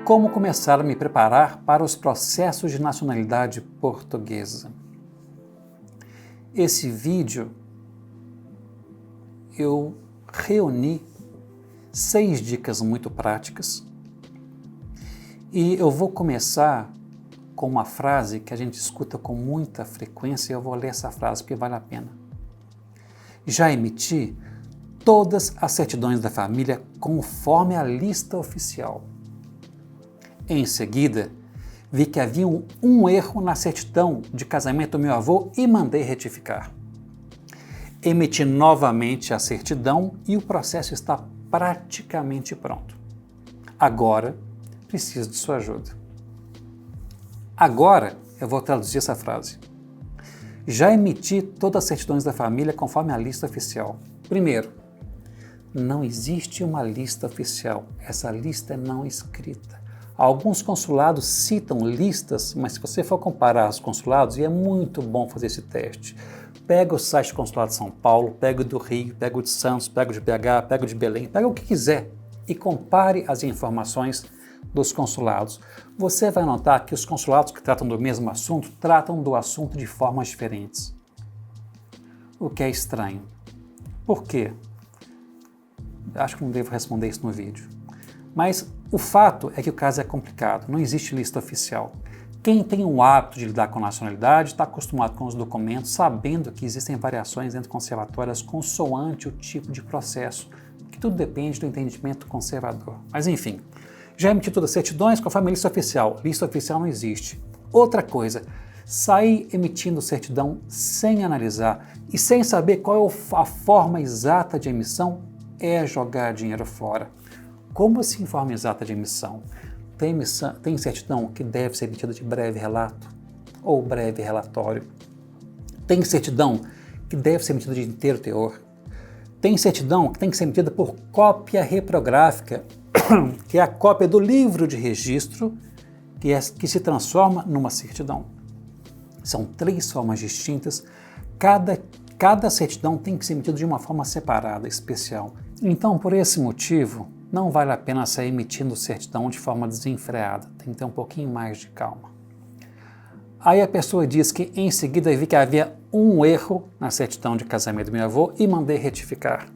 Como começar a me preparar para os processos de nacionalidade portuguesa. Esse vídeo eu reuni 6 dicas muito práticas e eu vou começar com uma frase que a gente escuta com muita frequência e eu vou ler essa frase porque vale a pena. Já emiti todas as certidões da família conforme a lista oficial. Em seguida, vi que havia um erro na certidão de casamento do meu avô e mandei retificar. Emiti novamente a certidão e o processo está praticamente pronto. Agora, preciso de sua ajuda. Agora, eu vou traduzir essa frase. Já emiti todas as certidões da família conforme a lista oficial. Primeiro, não existe uma lista oficial. Essa lista é não escrita. Alguns consulados citam listas, mas se você for comparar os consulados, e é muito bom fazer esse teste, pega o site do Consulado de São Paulo, pega o do Rio, pega o de Santos, pega o de BH, pega o de Belém, pega o que quiser e compare as informações dos consulados. Você vai notar que os consulados que tratam do mesmo assunto, tratam do assunto de formas diferentes. O que é estranho. Por quê? Acho que não devo responder isso no vídeo. Mas o fato é que o caso é complicado, não existe lista oficial. Quem tem o hábito de lidar com nacionalidade está acostumado com os documentos, sabendo que existem variações entre conservatórias consoante o tipo de processo, que tudo depende do entendimento conservador. Mas enfim, já emiti todas as certidões conforme a lista oficial. Lista oficial não existe. Outra coisa, sair emitindo certidão sem analisar e sem saber qual é a forma exata de emissão é jogar dinheiro fora. Como assim forma exata de emissão? Tem certidão que deve ser emitida de breve relato ou breve relatório. Tem certidão que deve ser emitida de inteiro teor. Tem certidão que tem que ser emitida por cópia reprográfica, que é a cópia do livro de registro que se transforma numa certidão. São 3 formas distintas. Cada certidão tem que ser emitida de uma forma separada, especial. Então, por esse motivo, não vale a pena sair emitindo certidão de forma desenfreada, tem que ter um pouquinho mais de calma. Aí a pessoa diz que em seguida vi que havia um erro na certidão de casamento do meu avô e mandei retificar.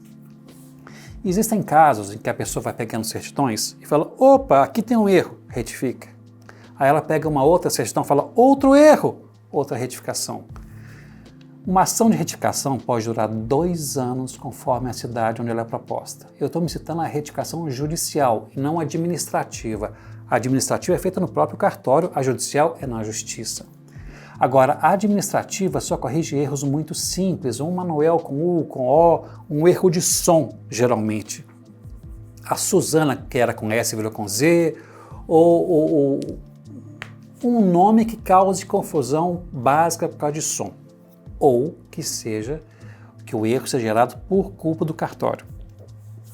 Existem casos em que a pessoa vai pegando certidões e fala, opa, aqui tem um erro, retifica. Aí ela pega uma outra certidão e fala, outro erro, outra retificação. Uma ação de retificação pode durar 2 anos conforme a cidade onde ela é proposta. Eu estou me citando a retificação judicial e não administrativa. A administrativa é feita no próprio cartório, a judicial é na justiça. Agora, a administrativa só corrige erros muito simples, um manuel com U, com O, um erro de som, geralmente. A Suzana, que era com S, virou com Z, ou um nome que cause confusão básica por causa de som. Ou que o erro seja gerado por culpa do cartório.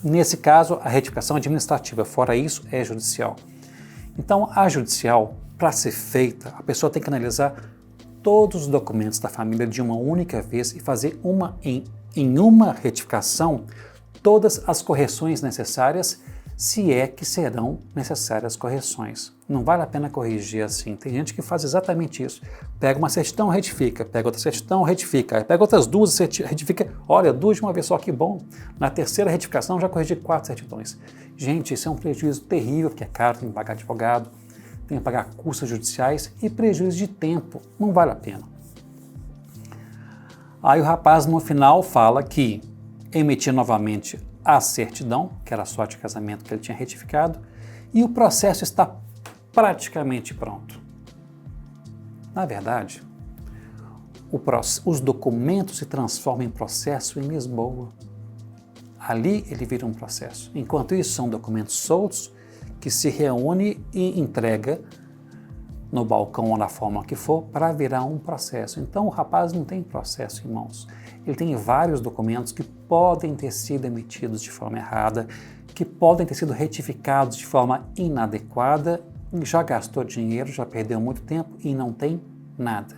Nesse caso, a retificação é administrativa, fora isso, é judicial. Então, a judicial, para ser feita, a pessoa tem que analisar todos os documentos da família de uma única vez e fazer em uma retificação todas as correções necessárias, se é que serão necessárias correções. Não vale a pena corrigir assim. Tem gente que faz exatamente isso. Pega uma certidão, retifica. Pega outra certidão, retifica. Pega outras 2, retifica. Olha, 2 de uma vez só, que bom. Na terceira retificação já corrigi 4 certidões. Gente, isso é um prejuízo terrível, porque é caro, tem que pagar advogado, tem que pagar custas judiciais e prejuízo de tempo. Não vale a pena. Aí o rapaz no final fala que emitir novamente a certidão, que era a sorte de casamento que ele tinha retificado, e o processo está praticamente pronto. Na verdade, os documentos se transformam em processo em Lisboa. Ali ele vira um processo. Enquanto isso, são documentos soltos que se reúne e entrega no balcão ou na forma que for para virar um processo. Então o rapaz não tem processo em mãos. Ele tem vários documentos que podem ter sido emitidos de forma errada, que podem ter sido retificados de forma inadequada, já gastou dinheiro, já perdeu muito tempo e não tem nada.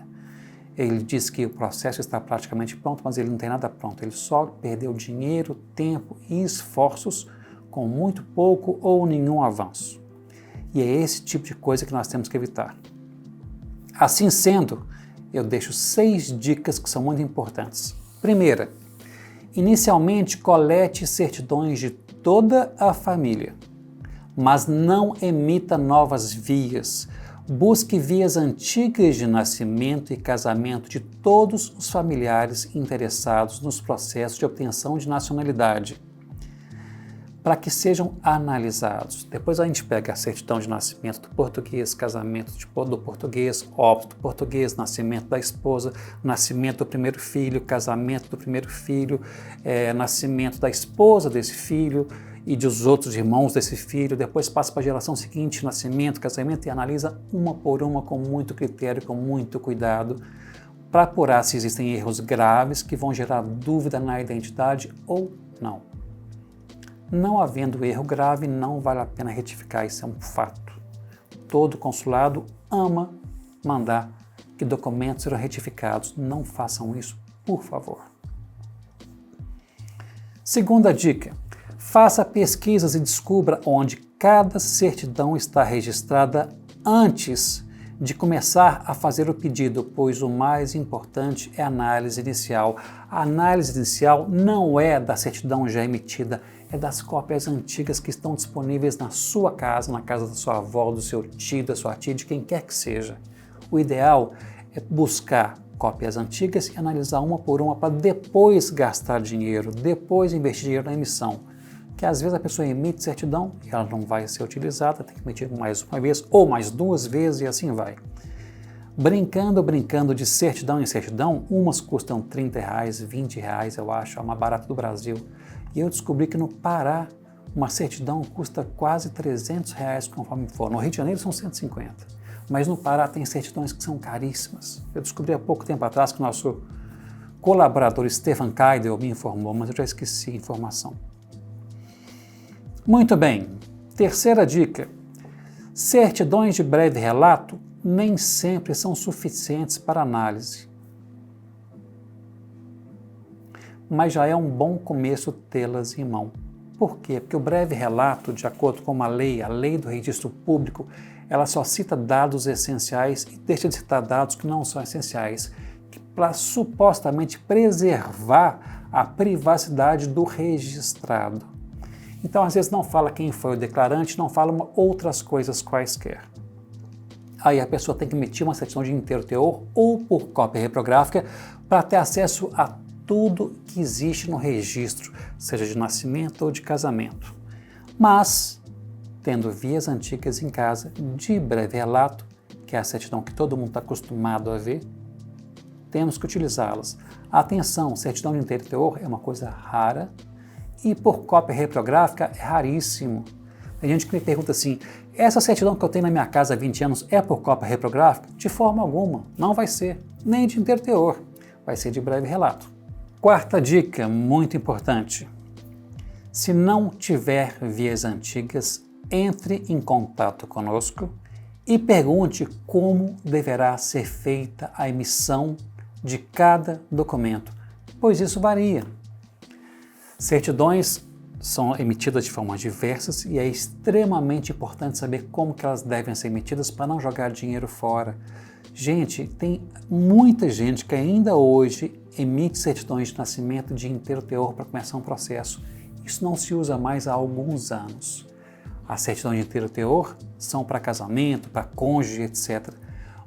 Ele diz que o processo está praticamente pronto, mas ele não tem nada pronto. Ele só perdeu dinheiro, tempo e esforços com muito pouco ou nenhum avanço. E é esse tipo de coisa que nós temos que evitar. Assim sendo, eu deixo 6 dicas que são muito importantes. Primeira, inicialmente colete certidões de toda a família, mas não emita novas vias. Busque vias antigas de nascimento e casamento de todos os familiares interessados nos processos de obtenção de nacionalidade, para que sejam analisados. Depois a gente pega a certidão de nascimento do português, casamento do português, óbito do português, nascimento da esposa, nascimento do primeiro filho, casamento do primeiro filho, nascimento da esposa desse filho e dos outros irmãos desse filho. Depois passa para a geração seguinte, nascimento, casamento, e analisa uma por uma com muito critério, com muito cuidado, para apurar se existem erros graves que vão gerar dúvida na identidade ou não. Não havendo erro grave, não vale a pena retificar, isso é um fato. Todo consulado ama mandar que documentos sejam retificados. Não façam isso, por favor. Segunda dica, faça pesquisas e descubra onde cada certidão está registrada antes de começar a fazer o pedido, pois o mais importante é a análise inicial. A análise inicial não é da certidão já emitida, é das cópias antigas que estão disponíveis na sua casa, na casa da sua avó, do seu tio, da sua tia, de quem quer que seja. O ideal é buscar cópias antigas e analisar uma por uma para depois gastar dinheiro, depois investir dinheiro na emissão. Que às vezes a pessoa emite certidão e ela não vai ser utilizada, tem que emitir mais uma vez ou mais 2 vezes e assim vai. Brincando de certidão em certidão, umas custam R$30, R$20, eu acho, a mais barata do Brasil. E eu descobri que no Pará uma certidão custa quase R$300 conforme for. No Rio de Janeiro são 150, mas no Pará tem certidões que são caríssimas. Eu descobri há pouco tempo atrás que o nosso colaborador Stefan Kaidel me informou, mas eu já esqueci a informação. Muito bem, terceira dica, certidões de breve relato nem sempre são suficientes para análise, mas já é um bom começo tê-las em mão. Por quê? Porque o breve relato, de acordo com a lei do registro público, ela só cita dados essenciais e deixa de citar dados que não são essenciais, para supostamente preservar a privacidade do registrado. Então, às vezes, não fala quem foi o declarante, não fala outras coisas quaisquer. Aí a pessoa tem que emitir uma certidão de inteiro teor ou por cópia reprográfica para ter acesso a tudo que existe no registro, seja de nascimento ou de casamento. Mas, tendo vias antigas em casa, de breve relato, que é a certidão que todo mundo está acostumado a ver, temos que utilizá-las. Atenção, certidão de inteiro teor é uma coisa rara, e por cópia reprográfica é raríssimo. Tem gente que me pergunta assim, essa certidão que eu tenho na minha casa há 20 anos é por cópia reprográfica? De forma alguma, não vai ser, nem de inteiro teor, vai ser de breve relato. Quarta dica, muito importante, se não tiver vias antigas, entre em contato conosco e pergunte como deverá ser feita a emissão de cada documento, pois isso varia. Certidões são emitidas de formas diversas e é extremamente importante saber como que elas devem ser emitidas para não jogar dinheiro fora. Gente, tem muita gente que ainda hoje emite certidões de nascimento de inteiro teor para começar um processo. Isso não se usa mais há alguns anos. As certidões de inteiro teor são para casamento, para cônjuge, etc.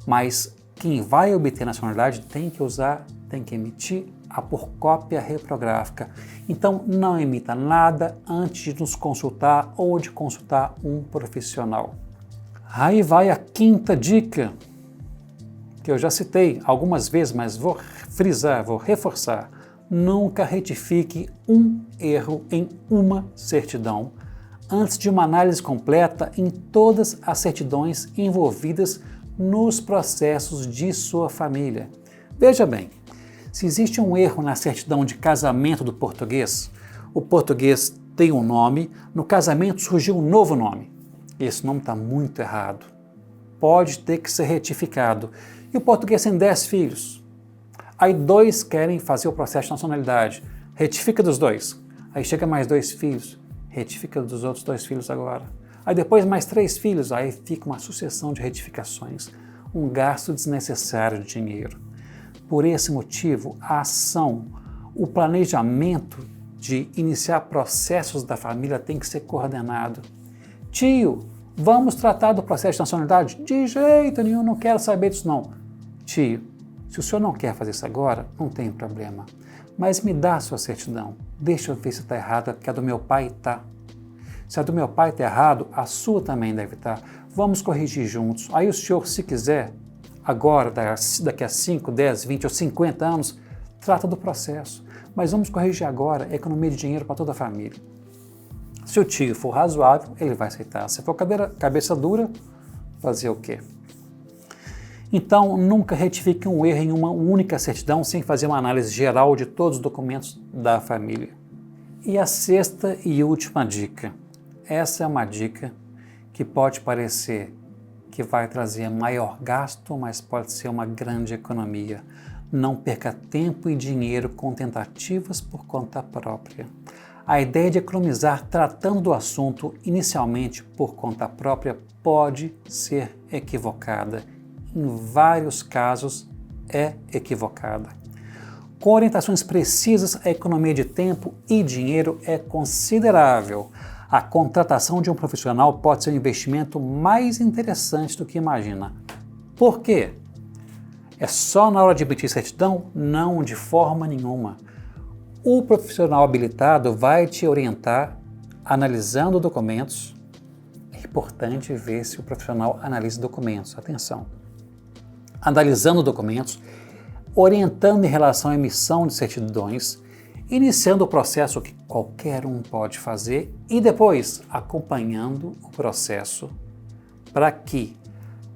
Mas quem vai obter nacionalidade tem que emitir a por cópia reprográfica. Então, não emita nada antes de nos consultar ou de consultar um profissional. Aí vai a quinta dica, que eu já citei algumas vezes, mas vou frisar, vou reforçar. Nunca retifique um erro em uma certidão antes de uma análise completa em todas as certidões envolvidas nos processos de sua família. Veja bem, se existe um erro na certidão de casamento do português, o português tem um nome, no casamento surgiu um novo nome. Esse nome está muito errado. Pode ter que ser retificado. E o português tem 10 filhos. Aí 2 querem fazer o processo de nacionalidade. Retifica dos 2. Aí chega mais 2 filhos. Retifica dos outros 2 filhos agora. Aí depois mais 3 filhos, aí fica uma sucessão de retificações, um gasto desnecessário de dinheiro. Por esse motivo, a ação, o planejamento de iniciar processos da família tem que ser coordenado. Tio, vamos tratar do processo de nacionalidade? De jeito nenhum, não quero saber disso não. Tio, se o senhor não quer fazer isso agora, não tem problema. Mas me dá a sua certidão. Deixa eu ver se está errada, porque a do meu pai está. Se a do meu pai está errado, a sua também deve estar. Vamos corrigir juntos. Aí o senhor, se quiser, agora, daqui a 5, 10, 20 ou 50 anos, trata do processo. Mas vamos corrigir agora, economia de dinheiro para toda a família. Se o tio for razoável, ele vai aceitar. Se for cabeça dura, fazer o quê? Então, nunca retifique um erro em uma única certidão sem fazer uma análise geral de todos os documentos da família. E a sexta e última dica. Essa é uma dica que pode parecer que vai trazer maior gasto, mas pode ser uma grande economia. Não perca tempo e dinheiro com tentativas por conta própria. A ideia de economizar tratando do assunto inicialmente por conta própria pode ser equivocada. Em vários casos é equivocada. Com orientações precisas, a economia de tempo e dinheiro é considerável. A contratação de um profissional pode ser um investimento mais interessante do que imagina. Por quê? É só na hora de emitir certidão? Não, de forma nenhuma. O profissional habilitado vai te orientar analisando documentos. É importante ver se o profissional analisa documentos. Atenção. Analisando documentos, orientando em relação à emissão de certidões, iniciando o processo que qualquer um pode fazer e depois acompanhando o processo para que,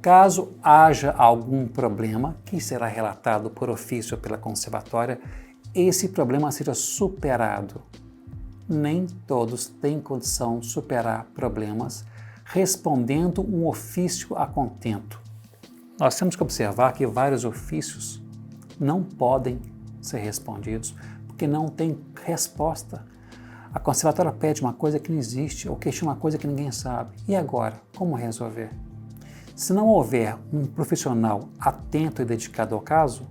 caso haja algum problema que será relatado por ofício pela conservatória, esse problema seja superado. Nem todos têm condição de superar problemas respondendo um ofício a contento. Nós temos que observar que vários ofícios não podem ser respondidos porque não tem resposta. A conservatória pede uma coisa que não existe ou questiona uma coisa que ninguém sabe. E agora, como resolver? Se não houver um profissional atento e dedicado ao caso,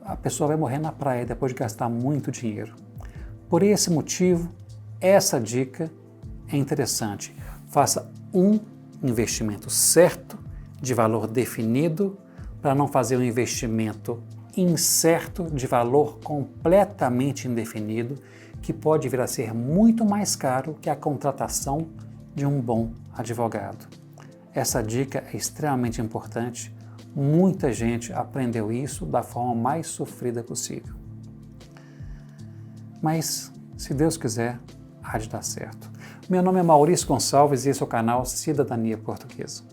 a pessoa vai morrer na praia depois de gastar muito dinheiro. Por esse motivo, essa dica é interessante. Faça um investimento certo, de valor definido, para não fazer um investimento incerto, de valor completamente indefinido, que pode vir a ser muito mais caro que a contratação de um bom advogado. Essa dica é extremamente importante. Muita gente aprendeu isso da forma mais sofrida possível. Mas, se Deus quiser, há de dar certo. Meu nome é Maurício Gonçalves e esse é o canal Cidadania Portuguesa.